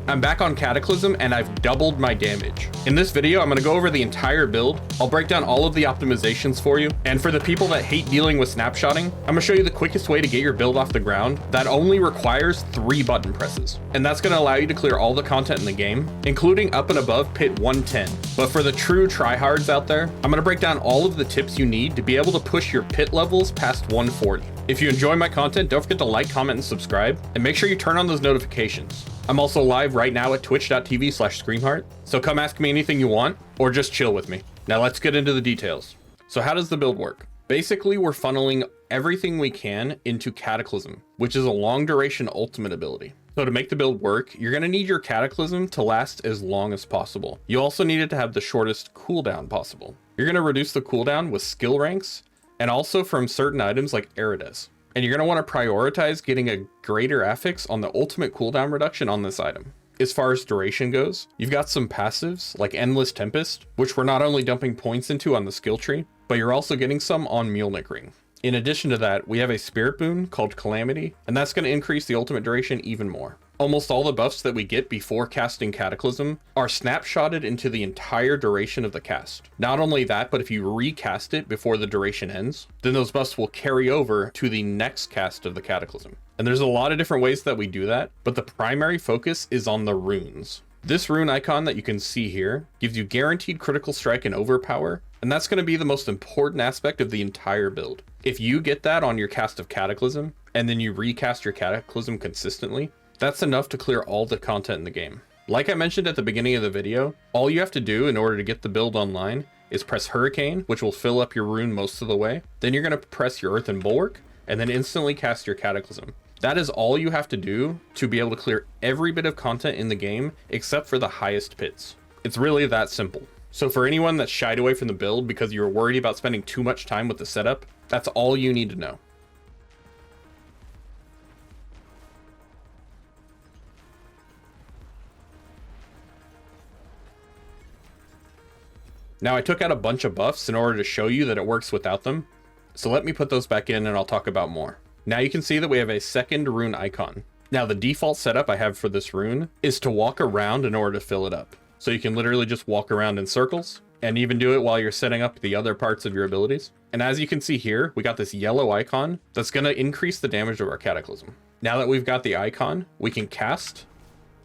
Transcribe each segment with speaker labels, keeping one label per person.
Speaker 1: I'm back on Cataclysm and I've doubled my damage. In this video, I'm going to go over the entire build. I'll break down all of the optimizations for you. And for the people that hate dealing with snapshotting, I'm going to show you the quickest way to get your build off the ground that only requires 3 button presses. And that's going to allow you to clear all the content in the game, including up and above pit 110. But for the true tryhards out there, I'm going to break down all of the tips you need to be able to push your pit levels past 140. If you enjoy my content, don't forget to like, comment, and subscribe, and make sure you turn on those notifications. I'm also live right now at twitch.tv/screamheart, so come ask me anything you want, or just chill with me. Now let's get into the details. So how does the build work? Basically, we're funneling everything we can into Cataclysm, which is a long duration ultimate ability. So to make the build work, you're going to need your Cataclysm to last as long as possible. You also need it to have the shortest cooldown possible. You're going to reduce the cooldown with skill ranks, and also from certain items like Erides. And you're going to want to prioritize getting a greater affix on the ultimate cooldown reduction on this item. As far as duration goes, you've got some passives like Endless Tempest, which we're not only dumping points into on the skill tree, but you're also getting some on Mjolnir Ring. In addition to that, we have a spirit boon called Calamity, and that's going to increase the ultimate duration even more. Almost all the buffs that we get before casting Cataclysm are snapshotted into the entire duration of the cast. Not only that, but if you recast it before the duration ends, then those buffs will carry over to the next cast of the Cataclysm. And there's a lot of different ways that we do that, but the primary focus is on the runes. This rune icon that you can see here gives you guaranteed critical strike and overpower, and that's going to be the most important aspect of the entire build. If you get that on your cast of Cataclysm, and then you recast your Cataclysm consistently, that's enough to clear all the content in the game. Like I mentioned at the beginning of the video, all you have to do in order to get the build online is press Hurricane, which will fill up your rune most of the way. Then you're going to press your Earthen Bulwark, and then instantly cast your Cataclysm. That is all you have to do to be able to clear every bit of content in the game, except for the highest pits. It's really that simple. So for anyone that shied away from the build because you were worried about spending too much time with the setup, that's all you need to know. Now I took out a bunch of buffs in order to show you that it works without them. So let me put those back in and I'll talk about more. Now you can see that we have a second rune icon. Now the default setup I have for this rune is to walk around in order to fill it up. So you can literally just walk around in circles and even do it while you're setting up the other parts of your abilities. And as you can see here, we got this yellow icon that's going to increase the damage of our Cataclysm. Now that we've got the icon, we can cast,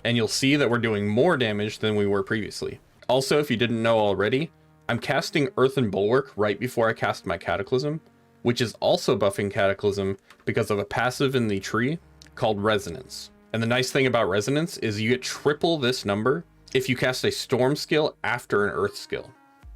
Speaker 1: and you'll see that we're doing more damage than we were previously. Also, if you didn't know already, I'm casting Earthen Bulwark right before I cast my Cataclysm, which is also buffing Cataclysm because of a passive in the tree called Resonance. And the nice thing about Resonance is you get triple this number if you cast a Storm skill after an Earth skill.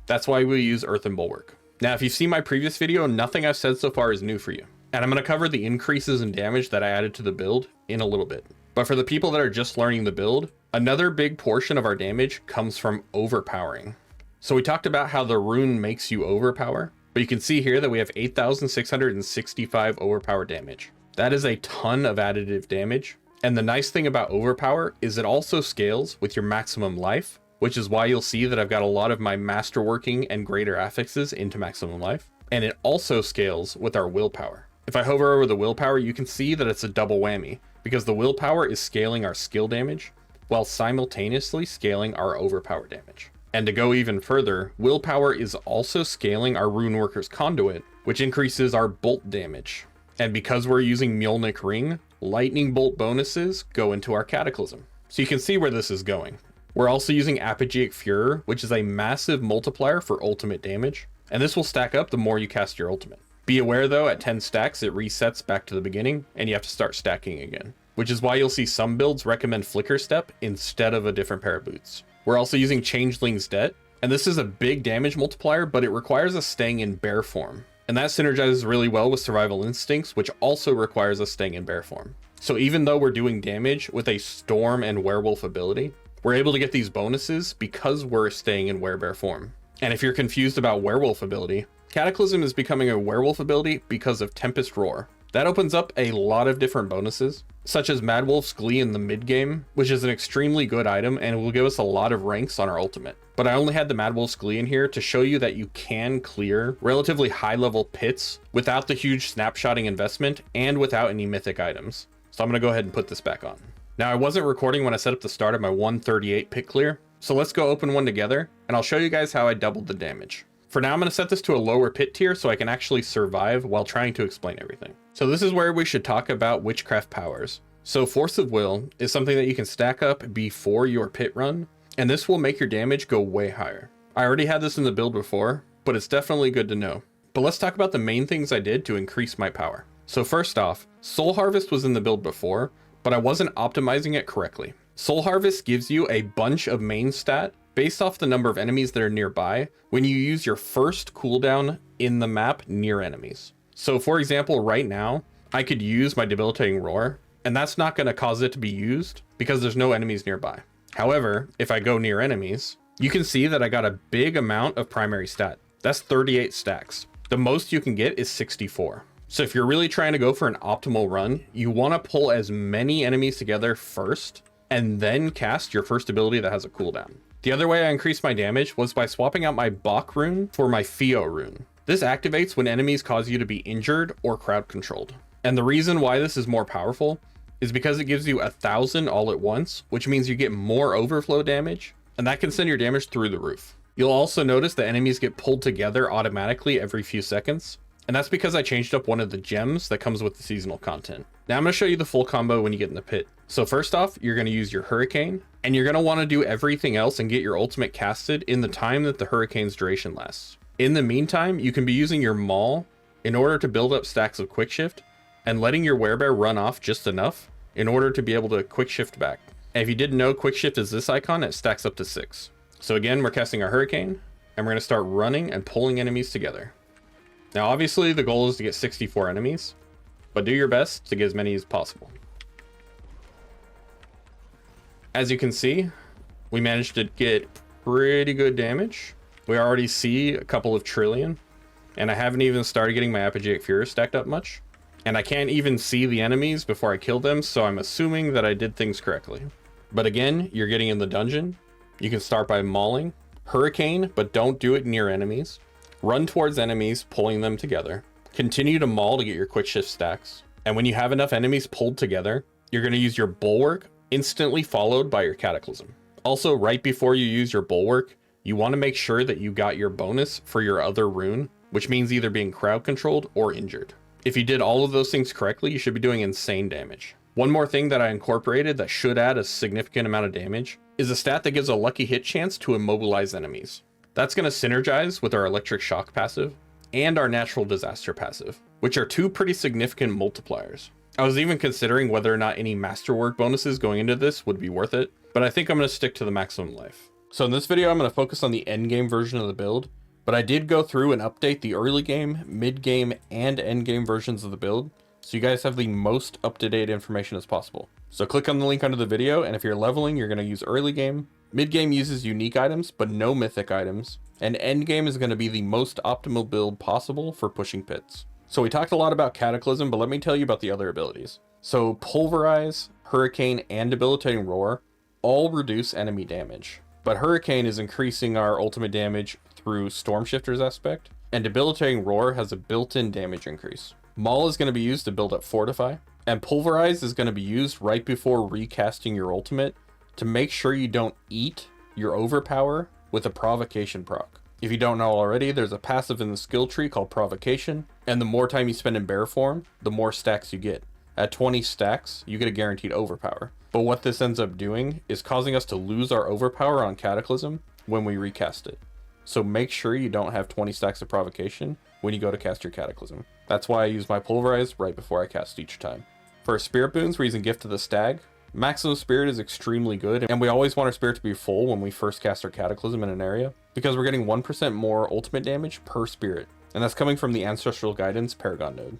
Speaker 1: That's why we use Earthen Bulwark. Now, if you've seen my previous video, nothing I've said so far is new for you. And I'm going to cover the increases in damage that I added to the build in a little bit. But for the people that are just learning the build, another big portion of our damage comes from overpowering. So we talked about how the rune makes you overpower, but you can see here that we have 8,665 overpower damage. That is a ton of additive damage. And the nice thing about overpower is it also scales with your maximum life, which is why you'll see that I've got a lot of my masterworking and greater affixes into maximum life. And it also scales with our willpower. If I hover over the willpower, you can see that it's a double whammy because the willpower is scaling our skill damage while simultaneously scaling our overpower damage. And to go even further, willpower is also scaling our Runeworker's Conduit, which increases our bolt damage. And because we're using Mjolnir Ring, lightning bolt bonuses go into our Cataclysm. So you can see where this is going. We're also using Apogeic Furor, which is a massive multiplier for ultimate damage. And this will stack up the more you cast your ultimate. Be aware though, at 10 stacks, it resets back to the beginning and you have to start stacking again. Which is why you'll see some builds recommend Flicker Step instead of a different pair of boots. We're also using Changeling's Debt, and this is a big damage multiplier, but it requires us staying in bear form. And that synergizes really well with Survival Instincts, which also requires us staying in bear form. So even though we're doing damage with a Storm and Werewolf ability, we're able to get these bonuses because we're staying in Werebear form. And if you're confused about Werewolf ability, Cataclysm is becoming a Werewolf ability because of Tempest Roar. That opens up a lot of different bonuses, such as Mad Wolf's Glee in the mid game, which is an extremely good item and will give us a lot of ranks on our ultimate. But I only had the Mad Wolf's Glee in here to show you that you can clear relatively high level pits without the huge snapshotting investment and without any mythic items. So I'm going to go ahead and put this back on. Now I wasn't recording when I set up the start of my 138 pit clear, so let's go open one together and I'll show you guys how I doubled the damage. For now, I'm going to set this to a lower pit tier so I can actually survive while trying to explain everything. So this is where we should talk about Witchcraft Powers. So Force of Will is something that you can stack up before your pit run, and this will make your damage go way higher. I already had this in the build before, but it's definitely good to know. But let's talk about the main things I did to increase my power. So first off, Soul Harvest was in the build before, but I wasn't optimizing it correctly. Soul Harvest gives you a bunch of main stat based off the number of enemies that are nearby when you use your first cooldown in the map near enemies. So for example, right now, I could use my Debilitating Roar, and that's not going to cause it to be used because there's no enemies nearby. However, if I go near enemies, you can see that I got a big amount of primary stat. That's 38 stacks. The most you can get is 64. So if you're really trying to go for an optimal run, you want to pull as many enemies together first, and then cast your first ability that has a cooldown. The other way I increased my damage was by swapping out my Bach rune for my Theo rune. This activates when enemies cause you to be injured or crowd controlled. And the reason why this is more powerful is because it gives you 1,000 all at once, which means you get more overflow damage, and that can send your damage through the roof. You'll also notice that enemies get pulled together automatically every few seconds, and that's because I changed up one of the gems that comes with the seasonal content. Now I'm going to show you the full combo when you get in the pit. So first off, you're going to use your Hurricane, and you're going to want to do everything else and get your ultimate casted in the time that the Hurricane's duration lasts. In the meantime, you can be using your Maul in order to build up stacks of Quick Shift, and letting your Werebear run off just enough in order to be able to Quick Shift back. And if you didn't know, Quick Shift is this icon, it stacks up to 6. So again, we're casting our Hurricane, and we're going to start running and pulling enemies together. Now obviously the goal is to get 64 enemies, but do your best to get as many as possible. As you can see, we managed to get pretty good damage. We already see a couple of trillion, and I haven't even started getting my Apogeic Fury stacked up much. And I can't even see the enemies before I kill them, so I'm assuming that I did things correctly. But again, you're getting in the dungeon. You can start by mauling, Hurricane, but don't do it near enemies. Run towards enemies, pulling them together. Continue to maul to get your quick shift stacks. And when you have enough enemies pulled together, you're going to use your Bulwark, instantly followed by your Cataclysm. Also, right before you use your Bulwark, you want to make sure that you got your bonus for your other rune, which means either being crowd controlled or injured. If you did all of those things correctly, you should be doing insane damage. One more thing that I incorporated that should add a significant amount of damage is a stat that gives a lucky hit chance to immobilize enemies. That's going to synergize with our Electric Shock passive and our Natural Disaster passive, which are two pretty significant multipliers. I was even considering whether or not any Masterwork bonuses going into this would be worth it, but I think I'm going to stick to the maximum life. So in this video, I'm going to focus on the endgame version of the build, but I did go through and update the early game, mid game, and end game versions of the build, so you guys have the most up-to-date information as possible. So click on the link under the video, and if you're leveling, you're going to use early game. Mid game uses unique items, but no mythic items. And end game is going to be the most optimal build possible for pushing pits. So we talked a lot about Cataclysm, but let me tell you about the other abilities. So Pulverize, Hurricane, and Debilitating Roar all reduce enemy damage. But Hurricane is increasing our ultimate damage through Storm Shifter's aspect, and Debilitating Roar has a built-in damage increase. Maul is going to be used to build up Fortify, and Pulverize is going to be used right before recasting your ultimate to make sure you don't eat your overpower with a Provocation proc. If you don't know already, there's a passive in the skill tree called Provocation, and the more time you spend in bear form, the more stacks you get. At 20 stacks, you get a guaranteed overpower. But what this ends up doing is causing us to lose our overpower on Cataclysm when we recast it. So make sure you don't have 20 stacks of Provocation when you go to cast your Cataclysm. That's why I use my Pulverize right before I cast each time. For our Spirit Boons, we're using Gift of the Stag. Maximum Spirit is extremely good, and we always want our Spirit to be full when we first cast our Cataclysm in an area, because we're getting 1% more ultimate damage per Spirit, and that's coming from the Ancestral Guidance Paragon node.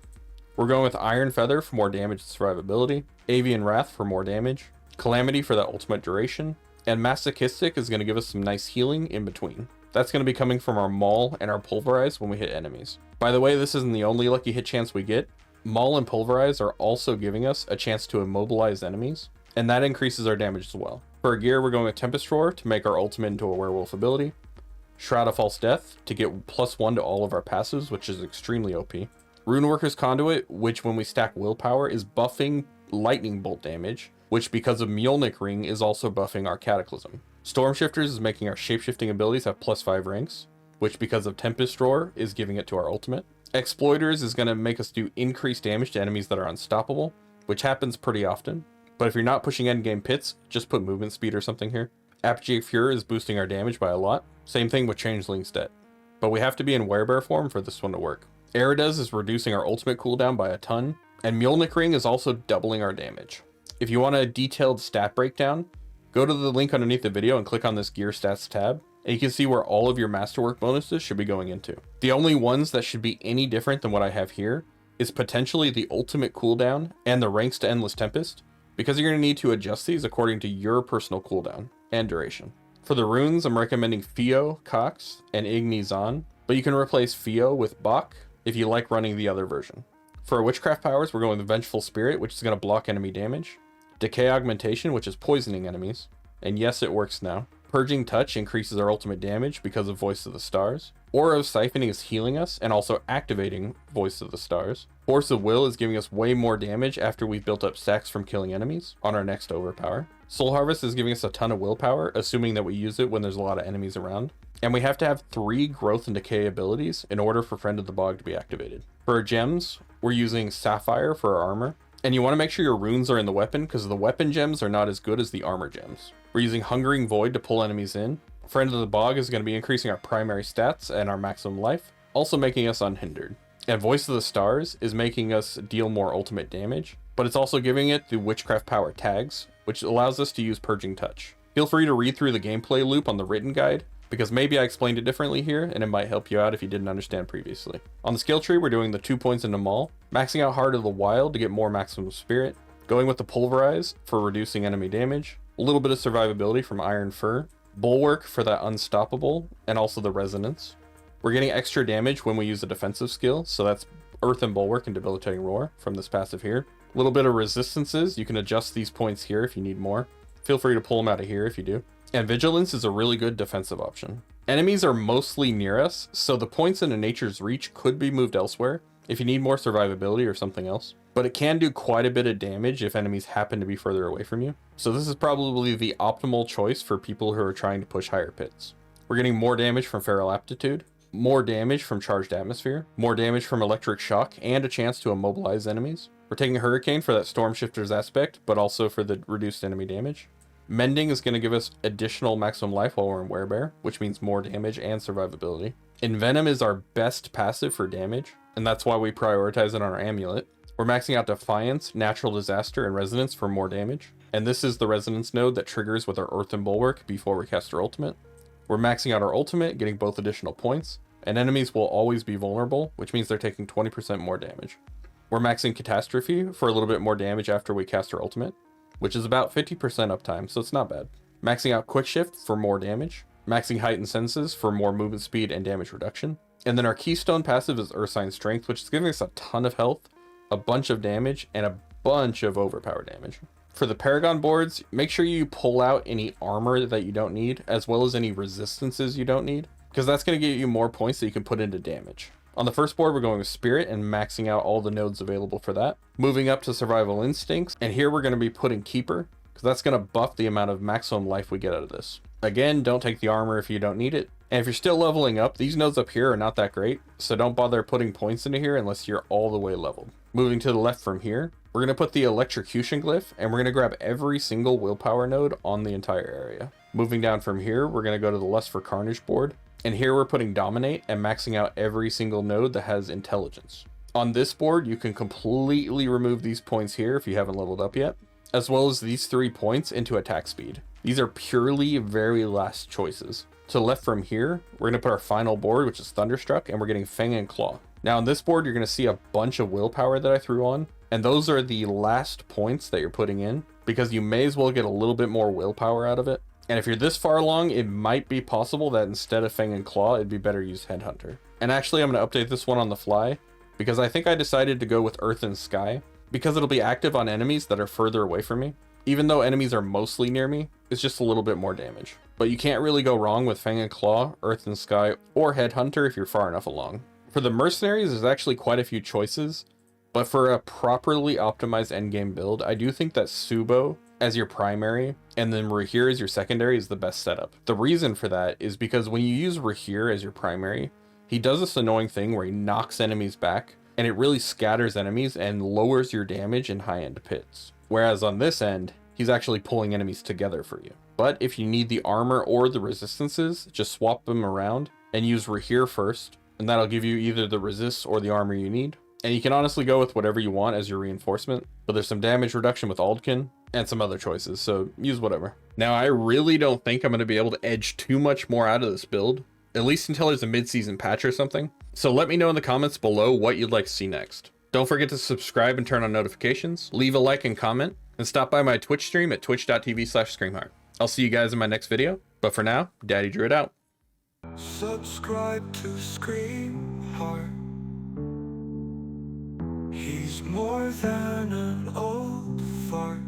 Speaker 1: We're going with Iron Feather for more damage and survivability, Avian Wrath for more damage, Calamity for that ultimate duration, and Masochistic is going to give us some nice healing in between. That's going to be coming from our Maul and our Pulverize when we hit enemies. By the way, this isn't the only lucky hit chance we get. Maul and Pulverize are also giving us a chance to immobilize enemies, and that increases our damage as well. For our gear, we're going with Tempest Roar to make our ultimate into a werewolf ability, Shroud of False Death to get +1 to all of our passives, which is extremely OP, Runeworker's Conduit, which when we stack willpower is buffing lightning bolt damage, which because of Mjolnir Ring is also buffing our Cataclysm. Stormshifters is making our shapeshifting abilities have +5 ranks, which because of Tempest Roar is giving it to our ultimate. Exploiters is going to make us do increased damage to enemies that are unstoppable, which happens pretty often. But if you're not pushing endgame pits, just put movement speed or something here. Apogee Fury is boosting our damage by a lot. Same thing with Changeling's Debt. But we have to be in Werebear form for this one to work. Eridez is reducing our ultimate cooldown by a ton, and Mjolnir Ring is also doubling our damage. If you want a detailed stat breakdown, go to the link underneath the video and click on this Gear Stats tab, and you can see where all of your Masterwork bonuses should be going into. The only ones that should be any different than what I have here is potentially the ultimate cooldown and the ranks to Endless Tempest, because you're going to need to adjust these according to your personal cooldown and duration. For the runes, I'm recommending Fio, Cox, and Igni Zahn, but you can replace Fio with Bach if you like running the other version. For Witchcraft Powers, we're going with Vengeful Spirit, which is going to block enemy damage, Decay Augmentation, which is poisoning enemies, and yes, it works now. Purging Touch increases our ultimate damage because of Voice of the Stars. Aura of Siphoning is healing us and also activating Voice of the Stars. Force of Will is giving us way more damage after we've built up stacks from killing enemies on our next overpower. Soul Harvest is giving us a ton of willpower, assuming that we use it when there's a lot of enemies around. And we have to have 3 Growth and Decay abilities in order for Friend of the Bog to be activated. For our gems, we're using Sapphire for our armor. And you want to make sure your runes are in the weapon, because the weapon gems are not as good as the armor gems. We're using Hungering Void to pull enemies in. Friend of the Bog is going to be increasing our primary stats and our maximum life, also making us unhindered. And Voice of the Stars is making us deal more ultimate damage, but it's also giving it the Witchcraft Power tags, which allows us to use Purging Touch. Feel free to read through the gameplay loop on the written guide, because maybe I explained it differently here, and it might help you out if you didn't understand previously. On the skill tree, we're doing the 2 points into Maul, maxing out Heart of the Wild to get more maximum spirit, going with the Pulverize for reducing enemy damage, a little bit of survivability from Iron Fur, Bulwark for that Unstoppable, and also the Resonance. We're getting extra damage when we use a defensive skill, so that's Earth and Bulwark and Debilitating Roar from this passive here. A little bit of resistances, you can adjust these points here if you need more. Feel free to pull them out of here if you do. And Vigilance is a really good defensive option. Enemies are mostly near us, so the points in a Nature's Reach could be moved elsewhere if you need more survivability or something else. But it can do quite a bit of damage if enemies happen to be further away from you. So this is probably the optimal choice for people who are trying to push higher pits. We're getting more damage from Feral Aptitude, more damage from Charged Atmosphere, more damage from Electric Shock, and a chance to immobilize enemies. We're taking Hurricane for that Stormshifter's aspect, but also for the reduced enemy damage. Mending is going to give us additional maximum life while we're in Werebear, which means more damage and survivability. Envenom is our best passive for damage, and that's why we prioritize it on our amulet. We're maxing out Defiance, Natural Disaster, and Resonance for more damage, and this is the Resonance node that triggers with our Earth and Bulwark before we cast our ultimate. We're maxing out our ultimate, getting both additional points, and enemies will always be vulnerable, which means they're taking 20% more damage. We're maxing Catastrophe for a little bit more damage after we cast our ultimate, which is about 50% uptime, so it's not bad. Maxing out Quick Shift for more damage, maxing Heightened Senses for more movement speed and damage reduction. And then our Keystone passive is Ursine Strength, which is giving us a ton of health, a bunch of damage, and a bunch of overpower damage. For the Paragon boards, make sure you pull out any armor that you don't need, as well as any resistances you don't need, because that's going to get you more points that you can put into damage. On the first board, we're going with Spirit and maxing out all the nodes available for that. Moving up to Survival Instincts, and here we're going to be putting Keeper, because that's going to buff the amount of maximum life we get out of this. Again, don't take the armor if you don't need it. And if you're still leveling up, these nodes up here are not that great, so don't bother putting points into here unless you're all the way leveled. Moving to the left from here, we're going to put the Electrocution Glyph, and we're going to grab every single willpower node on the entire area. Moving down from here, we're going to go to the Lust for Carnage board, and here we're putting Dominate and maxing out every single node that has Intelligence. On this board, you can completely remove these points here if you haven't leveled up yet, as well as these 3 points into Attack Speed. These are purely very last choices. To the left from here, we're going to put our final board, which is Thunderstruck, and we're getting Fang and Claw. Now on this board, you're going to see a bunch of willpower that I threw on, and those are the last points that you're putting in, because you may as well get a little bit more willpower out of it. And if you're this far along, it might be possible that instead of Fang and Claw, it'd be better to use Headhunter. And actually, I'm going to update this one on the fly, because I think I decided to go with Earth and Sky, because it'll be active on enemies that are further away from me. Even though enemies are mostly near me, it's just a little bit more damage. But you can't really go wrong with Fang and Claw, Earth and Sky, or Headhunter if you're far enough along. For the Mercenaries, there's actually quite a few choices, but for a properly optimized endgame build, I do think that Subo as your primary and then Rahir as your secondary is the best setup. The reason for that is because when you use Rahir as your primary, he does this annoying thing where he knocks enemies back, and it really scatters enemies and lowers your damage in high-end pits. Whereas on this end, he's actually pulling enemies together for you. But if you need the armor or the resistances, just swap them around and use Rahir first, and that'll give you either the resists or the armor you need. And you can honestly go with whatever you want as your reinforcement, but there's some damage reduction with Aldkin and some other choices, so use whatever. Now, I really don't think I'm going to be able to edge too much more out of this build, at least until there's a mid-season patch or something. So let me know in the comments below what you'd like to see next. Don't forget to subscribe and turn on notifications, leave a like and comment, and stop by my Twitch stream at twitch.tv/screamheart. I'll see you guys in my next video, but for now, Daddy Druid out.
Speaker 2: Subscribe to Screamheart. He's more than an old fart.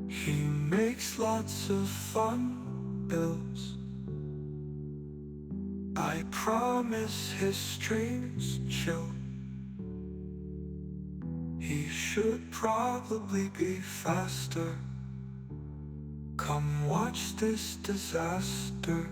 Speaker 2: He makes lots of fun builds. I promise his streams chill. He should probably be faster. Come watch this disaster.